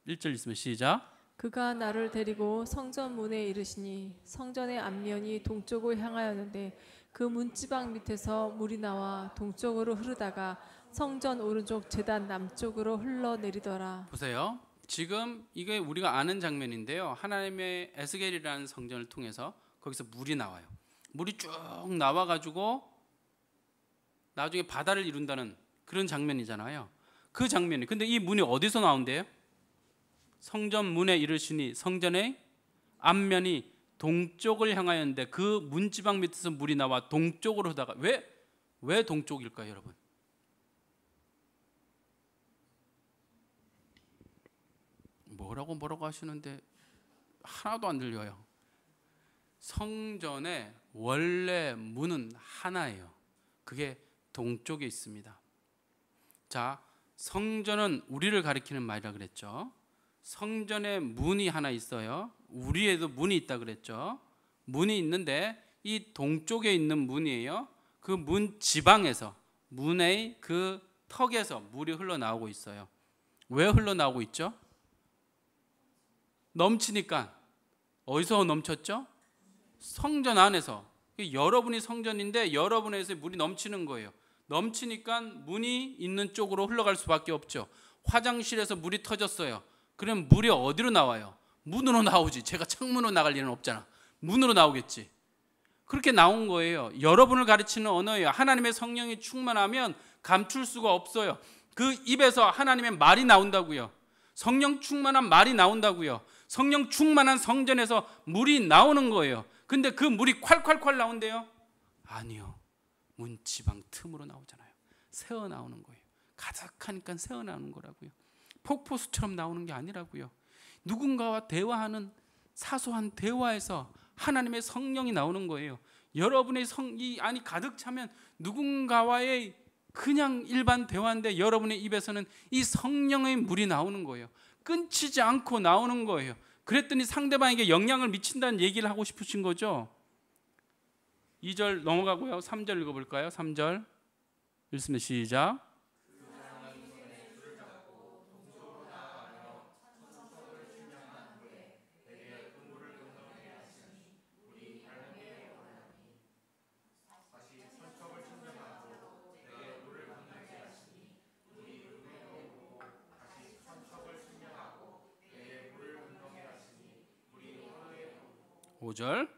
1절 있으면 시작. 그가 나를 데리고 성전 문에 이르시니 성전의 앞면이 동쪽을 향하였는데 그 문지방 밑에서 물이 나와 동쪽으로 흐르다가 성전 오른쪽 제단 남쪽으로 흘러내리더라. 보세요. 지금 이게 우리가 아는 장면인데요. 하나님의 에스겔이라는 성전을 통해서 거기서 물이 나와요. 물이 쭉 나와가지고 나중에 바다를 이룬다는 그런 장면이잖아요. 그 장면이. 근데 이 문이 어디서 나온대요? 성전 문에 이르시니 성전의 앞면이 동쪽을 향하였는데 그 문지방 밑에서 물이 나와 동쪽으로 흐다가 왜 동쪽일까요, 여러분? 뭐라고 하시는데 하나도 안 들려요. 성전의 원래 문은 하나예요. 그게 동쪽에 있습니다. 자, 성전은 우리를 가리키는 말이라 그랬죠. 성전에 문이 하나 있어요. 우리에도 문이 있다 그랬죠. 문이 있는데 이 동쪽에 있는 문이에요. 그 문 지방에서, 문의 그 턱에서 물이 흘러나오고 있어요. 왜 흘러나오고 있죠? 넘치니까. 어디서 넘쳤죠? 성전 안에서. 여러분이 성전인데 여러분에서 물이 넘치는 거예요. 넘치니까 문이 있는 쪽으로 흘러갈 수밖에 없죠. 화장실에서 물이 터졌어요. 그럼 물이 어디로 나와요? 문으로 나오지. 제가 창문으로 나갈 일은 없잖아. 문으로 나오겠지. 그렇게 나온 거예요. 여러분을 가르치는 언어예요. 하나님의 성령이 충만하면 감출 수가 없어요. 그 입에서 하나님의 말이 나온다고요. 성령 충만한 말이 나온다고요. 성령 충만한 성전에서 물이 나오는 거예요. 근데 그 물이 콸콸콸 나온대요? 아니요. 문 지방 틈으로 나오잖아요. 새어 나오는 거예요. 가득하니까 새어 나오는 거라고요. 폭포수처럼 나오는 게 아니라고요. 누군가와 대화하는 사소한 대화에서 하나님의 성령이 나오는 거예요. 여러분의 성이 안이 가득 차면 누군가와의 그냥 일반 대화인데 여러분의 입에서는 이 성령의 물이 나오는 거예요. 끊치지 않고 나오는 거예요. 그랬더니 상대방에게 영향을 미친다는 얘기를 하고 싶으신 거죠. 2절 넘어가고요. 3절 읽어볼까요? 3절 읽으면 시작. (5절)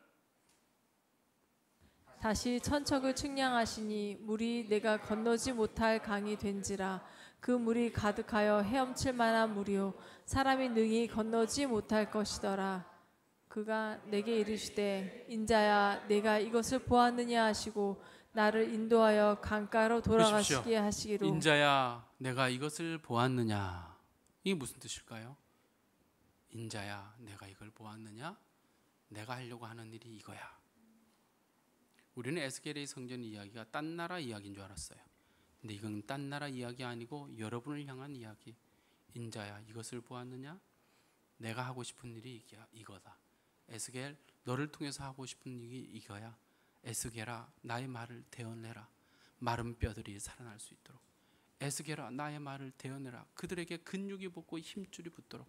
다시 천척을 측량하시니 물이 내가 건너지 못할 강이 된지라. 그 물이 가득하여 헤엄칠 만한 물이요 사람이 능히 건너지 못할 것이더라. 그가 내게 이르시되 인자야 내가 이것을 보았느냐 하시고 나를 인도하여 강가로 돌아가시게 하시기로. 인자야 내가 이것을 보았느냐. 이게 무슨 뜻일까요? 인자야 내가 이걸 보았느냐. 내가 하려고 하는 일이 이거야. 우리는 에스겔의 성전 이야기가 딴 나라 이야기인 줄 알았어요. 근데 이건 딴 나라 이야기 아니고 여러분을 향한 이야기. 인자야 이것을 보았느냐. 내가 하고 싶은 일이 이거다. 에스겔 너를 통해서 하고 싶은 일이 이거야. 에스겔아 나의 말을 대언해라. 마른 뼈들이 살아날 수 있도록. 에스겔아 나의 말을 대언해라. 그들에게 근육이 붙고 힘줄이 붙도록.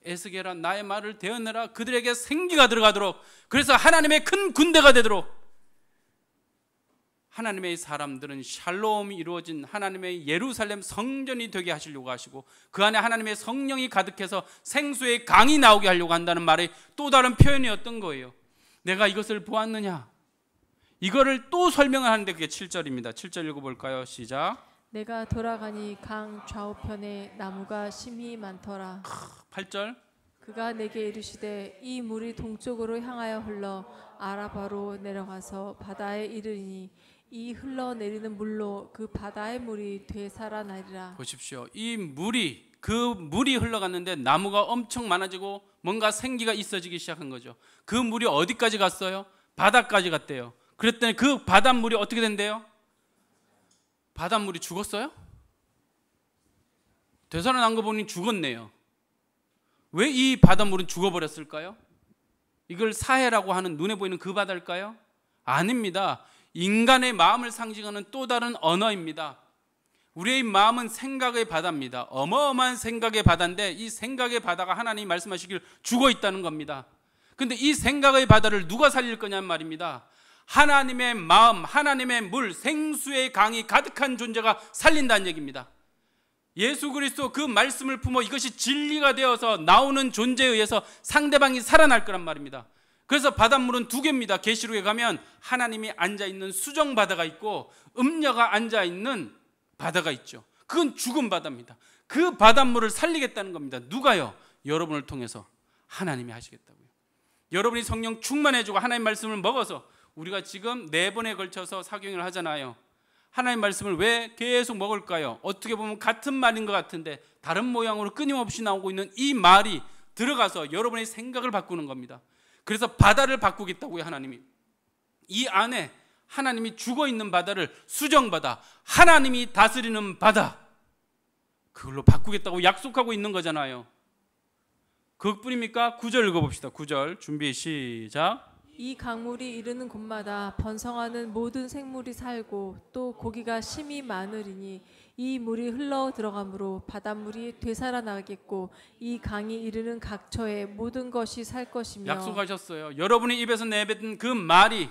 에스겔아 나의 말을 대언해라. 그들에게 생기가 들어가도록. 그래서 하나님의 큰 군대가 되도록. 하나님의 사람들은 샬롬이 이루어진 하나님의 예루살렘 성전이 되게 하시려고 하시고 그 안에 하나님의 성령이 가득해서 생수의 강이 나오게 하려고 한다는 말의 또 다른 표현이었던 거예요. 내가 이것을 보았느냐. 이거를 또 설명을 하는데 그게 7절입니다. 7절 읽어볼까요? 시작. 내가 돌아가니 강 좌우편에 나무가 심히 많더라. 8절. 그가 내게 이르시되 이 물이 동쪽으로 향하여 흘러 아라바로 내려가서 바다에 이르니 이 흘러내리는 물로 그 바다의 물이 되살아나리라. 보십시오. 이 물이 그 물이 흘러갔는데 나무가 엄청 많아지고 뭔가 생기가 있어지기 시작한 거죠. 그 물이 어디까지 갔어요? 바다까지 갔대요. 그랬더니 그 바닷물이 어떻게 된대요? 바닷물이 죽었어요? 되살아난 거 보니 죽었네요. 왜 이 바닷물은 죽어버렸을까요? 이걸 사해라고 하는 눈에 보이는 그 바다일까요? 아닙니다. 인간의 마음을 상징하는 또 다른 언어입니다. 우리의 마음은 생각의 바다입니다. 어마어마한 생각의 바다인데 이 생각의 바다가 하나님이 말씀하시길 죽어 있다는 겁니다. 근데 이 생각의 바다를 누가 살릴 거냐는 말입니다. 하나님의 마음, 하나님의 물, 생수의 강이 가득한 존재가 살린다는 얘기입니다. 예수 그리스도 그 말씀을 품어 이것이 진리가 되어서 나오는 존재에 의해서 상대방이 살아날 거란 말입니다. 그래서 바닷물은 두 개입니다. 계시록에 가면 하나님이 앉아있는 수정 바다가 있고 음녀가 앉아있는 바다가 있죠. 그건 죽은 바다입니다. 그 바닷물을 살리겠다는 겁니다. 누가요? 여러분을 통해서 하나님이 하시겠다고요. 여러분이 성령 충만해지고 하나님 말씀을 먹어서 우리가 지금 4번에 걸쳐서 사경을 하잖아요. 하나님 말씀을 왜 계속 먹을까요? 어떻게 보면 같은 말인 것 같은데 다른 모양으로 끊임없이 나오고 있는 이 말이 들어가서 여러분의 생각을 바꾸는 겁니다. 그래서 바다를 바꾸겠다고요. 하나님이 이 안에 하나님이 죽어있는 바다를 수정바다, 하나님이 다스리는 바다, 그걸로 바꾸겠다고 약속하고 있는 거잖아요. 그것뿐입니까? 9절 읽어봅시다. 9절 준비 시작. 이 강물이 이르는 곳마다 번성하는 모든 생물이 살고 또 고기가 심이 많으리니 이 물이 흘러 들어가므로 바닷물이 되살아나겠고 이 강이 이르는 각처에 모든 것이 살 것이며. 약속하셨어요. 여러분의 입에서 내뱉은 그 말이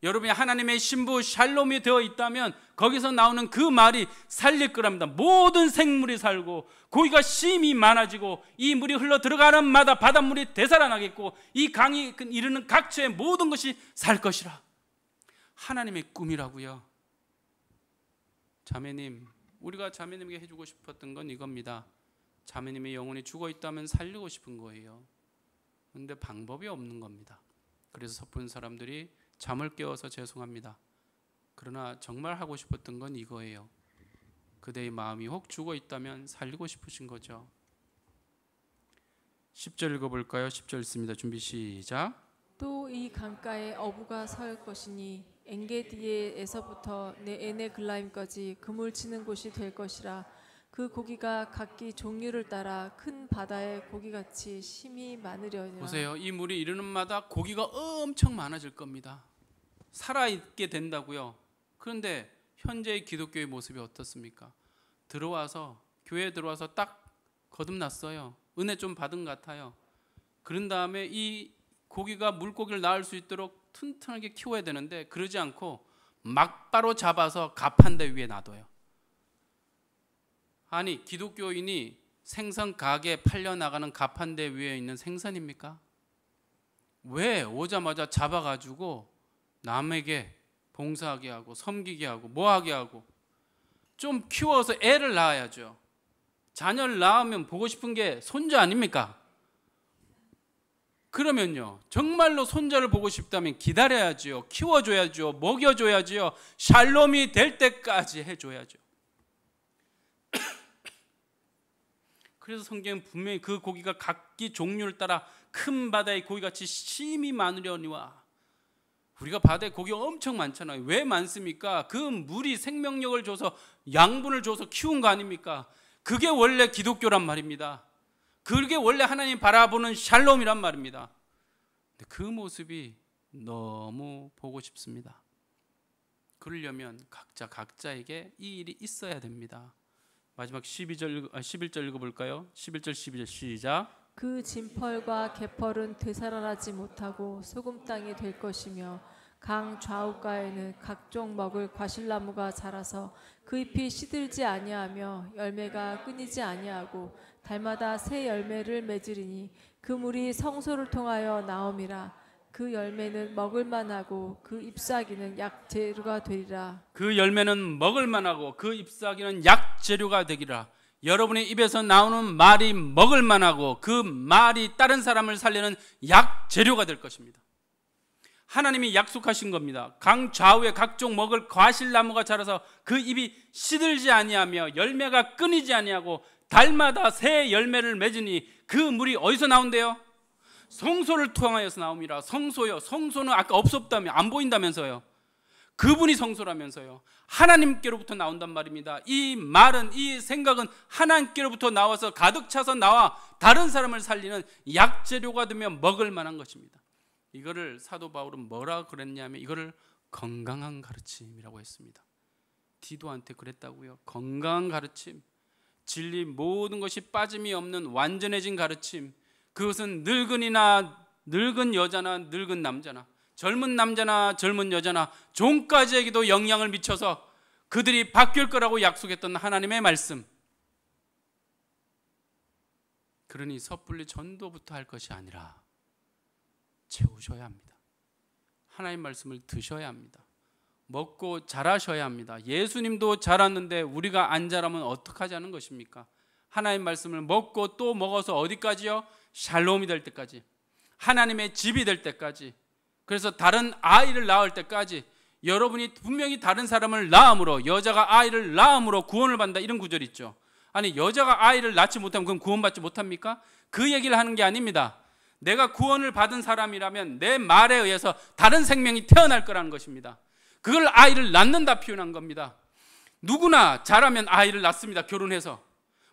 여러분이 하나님의 신부 샬롬이 되어 있다면 거기서 나오는 그 말이 살릴 거랍니다. 모든 생물이 살고 고기가 심이 많아지고 이 물이 흘러 들어가는 마다 바닷물이 되살아나겠고 이 강이 이르는 각처의 모든 것이 살 것이라. 하나님의 꿈이라고요. 자매님, 우리가 자매님에게 해주고 싶었던 건 이겁니다. 자매님의 영혼이 죽어 있다면 살리고 싶은 거예요. 그런데 방법이 없는 겁니다. 그래서 섣부른 사람들이 잠을 깨워서 죄송합니다. 그러나 정말 하고 싶었던 건 이거예요. 그대의 마음이 혹 죽어 있다면 살리고 싶으신 거죠. 10절 읽어볼까요? 10절 있습니다. 준비 시작. 또 이 강가에 어부가 설 것이니 엔게디에서부터 에네글라임까지 그물 치는 곳이 될 것이라. 그 고기가 각기 종류를 따라 큰 바다의 고기같이 심이 많으려니와. 보세요. 이 물이 이르는 마다 고기가 엄청 많아질 겁니다. 살아있게 된다고요. 그런데 현재의 기독교의 모습이 어떻습니까? 들어와서 교회에 들어와서 딱 거듭났어요. 은혜 좀 받은 것 같아요. 그런 다음에 이 고기가 물고기를 낳을 수 있도록 튼튼하게 키워야 되는데 그러지 않고 막바로 잡아서 가판대 위에 놔둬요. 아니, 기독교인이 생선 가게에 팔려나가는 가판대 위에 있는 생선입니까? 왜 오자마자 잡아가지고 남에게 봉사하게 하고 섬기게 하고 뭐하게 하고 좀 키워서 애를 낳아야죠. 자녀를 낳으면 보고 싶은 게 손자 아닙니까? 그러면요, 정말로 손자를 보고 싶다면 기다려야죠. 키워줘야죠. 먹여줘야죠. 샬롬이 될 때까지 해줘야죠. 그래서 성경은 분명히 그 고기가 각기 종류를 따라 큰 바다의 고기같이 심이 많으려니와. 우리가 바다에 고기가 엄청 많잖아요. 왜 많습니까? 그 물이 생명력을 줘서 양분을 줘서 키운 거 아닙니까? 그게 원래 기독교란 말입니다. 그게 원래 하나님 바라보는 샬롬이란 말입니다. 근데 그 모습이 너무 보고 싶습니다. 그러려면 각자에게 이 일이 있어야 됩니다. 마지막 11절 읽어볼까요? 11절 12절 시작. 그 진펄과 개펄은 되살아나지 못하고 소금 땅이 될 것이며 강 좌우가에는 각종 먹을 과실나무가 자라서 그 잎이 시들지 아니하며 열매가 끊이지 아니하고 달마다 새 열매를 맺으리니 그 물이 성소를 통하여 나옴이라. 그 열매는 먹을만하고 그 잎사귀는 약재료가 되리라. 그 열매는 먹을만하고 그 잎사귀는 약재료가 되리라. 여러분의 입에서 나오는 말이 먹을만하고 그 말이 다른 사람을 살리는 약재료가 될 것입니다. 하나님이 약속하신 겁니다. 강 좌우에 각종 먹을 과실나무가 자라서 그 잎이 시들지 아니하며 열매가 끊이지 아니하고 달마다 새 열매를 맺으니 그 물이 어디서 나온대요? 성소를 통하여서 나옵니다. 성소요. 성소는 아까 없었다며 안 보인다면서요. 그분이 성소라면서요. 하나님께로부터 나온단 말입니다. 이 말은, 이 생각은 하나님께로부터 나와서 가득 차서 나와 다른 사람을 살리는 약재료가 되며 먹을 만한 것입니다. 이거를 사도 바울은 뭐라 그랬냐면 이거를 건강한 가르침이라고 했습니다. 디도한테 그랬다고요. 건강한 가르침, 진리 모든 것이 빠짐이 없는 완전해진 가르침. 그것은 늙은 여자나 늙은 남자나 젊은 남자나 젊은 여자나 종까지에게도 영향을 미쳐서 그들이 바뀔 거라고 약속했던 하나님의 말씀. 그러니 섣불리 전도부터 할 것이 아니라 채우셔야 합니다. 하나님 말씀을 드셔야 합니다. 먹고 자라셔야 합니다. 예수님도 자랐는데 우리가 안 자라면 어떡하자는 것입니까? 하나님 말씀을 먹고 또 먹어서 어디까지요? 샬롬이 될 때까지, 하나님의 집이 될 때까지, 그래서 다른 아이를 낳을 때까지. 여러분이 분명히 다른 사람을 낳음으로, 여자가 아이를 낳음으로 구원을 받는다, 이런 구절이 있죠. 아니, 여자가 아이를 낳지 못하면 그럼 구원받지 못합니까? 그 얘기를 하는 게 아닙니다. 내가 구원을 받은 사람이라면 내 말에 의해서 다른 생명이 태어날 거라는 것입니다. 그걸 아이를 낳는다 표현한 겁니다. 누구나 자라면 아이를 낳습니다. 결혼해서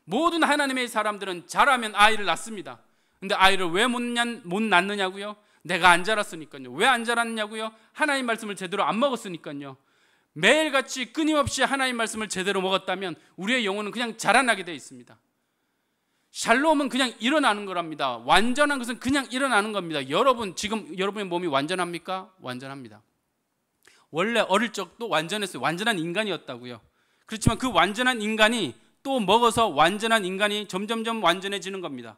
모든 하나님의 사람들은 자라면 아이를 낳습니다. 근데 아이를 왜 못 낳느냐고요? 내가 안 자랐으니까요. 왜 안 자랐냐고요? 하나님 말씀을 제대로 안 먹었으니까요. 매일같이 끊임없이 하나님 말씀을 제대로 먹었다면 우리의 영혼은 그냥 자라나게 되어 있습니다. 샬롬은 그냥 일어나는 거랍니다. 완전한 것은 그냥 일어나는 겁니다. 여러분, 지금 여러분의 몸이 완전합니까? 완전합니다. 원래 어릴 적도 완전했어요. 완전한 인간이었다고요. 그렇지만 그 완전한 인간이 또 먹어서 완전한 인간이 점점점 완전해지는 겁니다.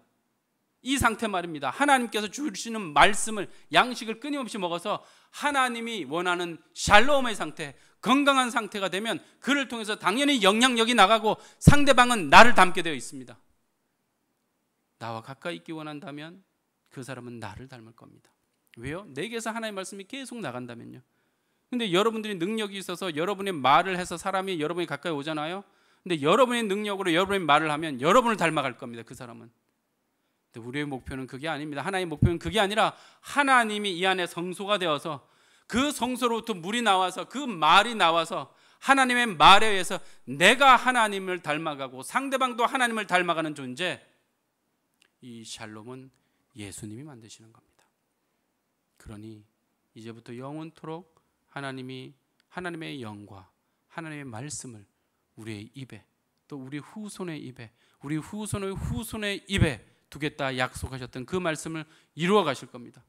이 상태 말입니다. 하나님께서 주시는 말씀을, 양식을 끊임없이 먹어서 하나님이 원하는 샬롬의 상태, 건강한 상태가 되면 그를 통해서 당연히 영향력이 나가고 상대방은 나를 닮게 되어 있습니다. 나와 가까이 있기 원한다면 그 사람은 나를 닮을 겁니다. 왜요? 내게서 하나님의 말씀이 계속 나간다면요. 근데 여러분들이 능력이 있어서 여러분의 말을 해서 사람이 여러분이 가까이 오잖아요. 근데 여러분의 능력으로 여러분의 말을 하면 여러분을 닮아갈 겁니다. 그 사람은. 근데 우리의 목표는 그게 아닙니다. 하나님의 목표는 그게 아니라 하나님이 이 안에 성소가 되어서 그 성소로부터 물이 나와서 그 말이 나와서 하나님의 말에 의해서 내가 하나님을 닮아가고 상대방도 하나님을 닮아가는 존재, 이 샬롬은 예수님이 만드시는 겁니다. 그러니 이제부터 영원토록 하나님의 영과 하나님의 말씀을 우리의 입에, 또 우리 후손의 입에, 우리 후손의 후손의 입에 두겠다 약속하셨던 그 말씀을 이루어 가실 겁니다.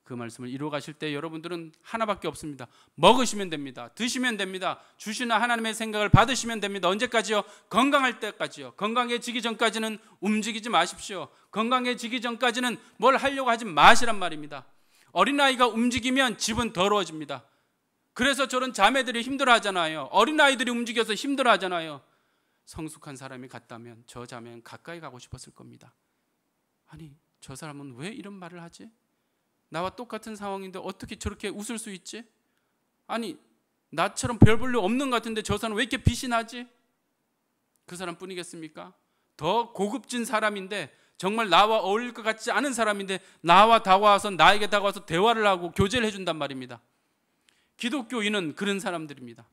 그 말씀을 이루어 가실 때 여러분들은 하나밖에 없습니다. 먹으시면 됩니다. 드시면 됩니다. 주시는 하나님의 생각을 받으시면 됩니다. 언제까지요? 건강할 때까지요. 건강해지기 전까지는 움직이지 마십시오. 건강해지기 전까지는 뭘 하려고 하지 마시란 말입니다. 어린아이가 움직이면 집은 더러워집니다. 그래서 저런 자매들이 힘들어하잖아요. 어린아이들이 움직여서 힘들어하잖아요. 성숙한 사람이 갔다면 저 자매는 가까이 가고 싶었을 겁니다. 아니, 저 사람은 왜 이런 말을 하지? 나와 똑같은 상황인데 어떻게 저렇게 웃을 수 있지? 아니, 나처럼 별 볼 일 없는 것 같은데 저 사람은 왜 이렇게 빛이 나지? 그 사람뿐이겠습니까? 더 고급진 사람인데, 정말 나와 어울릴 것 같지 않은 사람인데 나와 다가와서, 나에게 다가와서 대화를 하고 교제를 해준단 말입니다. 기독교인은 그런 사람들입니다.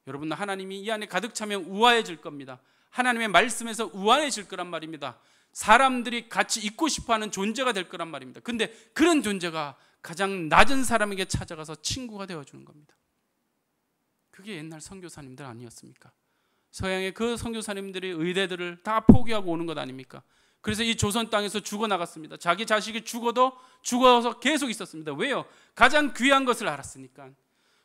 여러분, 하나님이 이 안에 가득 차면 우아해질 겁니다. 하나님의 말씀에서 우아해질 거란 말입니다. 사람들이 같이 있고 싶어하는 존재가 될 거란 말입니다. 근데 그런 존재가 가장 낮은 사람에게 찾아가서 친구가 되어주는 겁니다. 그게 옛날 선교사님들 아니었습니까? 서양의 그 선교사님들이 의대들을 다 포기하고 오는 것 아닙니까? 그래서 이 조선 땅에서 죽어나갔습니다. 자기 자식이 죽어서 계속 있었습니다. 왜요? 가장 귀한 것을 알았으니까.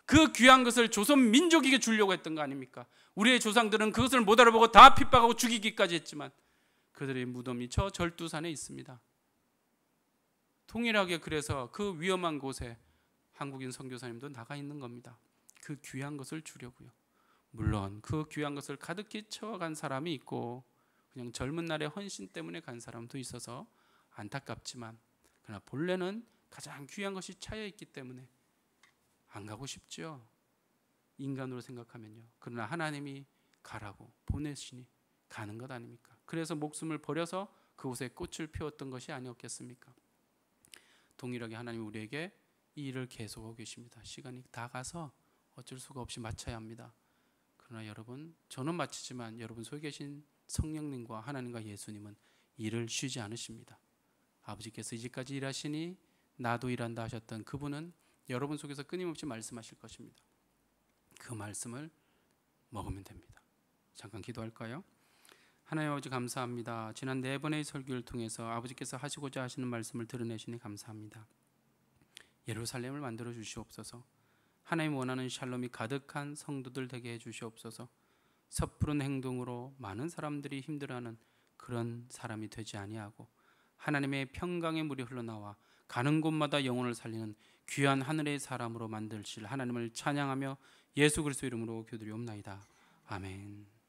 그 귀한 것을 조선 민족에게 주려고 했던 거 아닙니까? 우리의 조상들은 그것을 못 알아보고 다 핍박하고 죽이기까지 했지만 그들의 무덤이 저 절두산에 있습니다. 동일하게 그래서 그 위험한 곳에 한국인 선교사님도 나가 있는 겁니다. 그 귀한 것을 주려고요. 물론 그 귀한 것을 가득히 채워간 사람이 있고 그냥 젊은 날의 헌신 때문에 간 사람도 있어서 안타깝지만, 그러나 본래는 가장 귀한 것이 차여 있기 때문에 안 가고 싶죠. 인간으로 생각하면요. 그러나 하나님이 가라고 보내시니 가는 것 아닙니까? 그래서 목숨을 버려서 그곳에 꽃을 피웠던 것이 아니었겠습니까? 동일하게 하나님 우리에게 이 일을 계속하고 계십니다. 시간이 다 가서 어쩔 수가 없이 마쳐야 합니다. 그러나 여러분, 저는 마치지만 여러분 속에 계신 성령님과 하나님과 예수님은 일을 쉬지 않으십니다. 아버지께서 이제까지 일하시니 나도 일한다 하셨던 그분은 여러분 속에서 끊임없이 말씀하실 것입니다. 그 말씀을 먹으면 됩니다. 잠깐 기도할까요? 하나님 아버지 감사합니다. 지난 4번의 설교를 통해서 아버지께서 하시고자 하시는 말씀을 드러내시니 감사합니다. 예루살렘을 만들어 주시옵소서. 하나님 원하는 샬롬이 가득한 성도들 되게 해 주시옵소서. 섣부른 행동으로 많은 사람들이 힘들어하는 그런 사람이 되지 아니하고 하나님의 평강의 물이 흘러나와 가는 곳마다 영혼을 살리는 귀한 하늘의 사람으로 만드실 하나님을 찬양하며 예수 그리스도 이름으로 기도드리옵나이다. 아멘.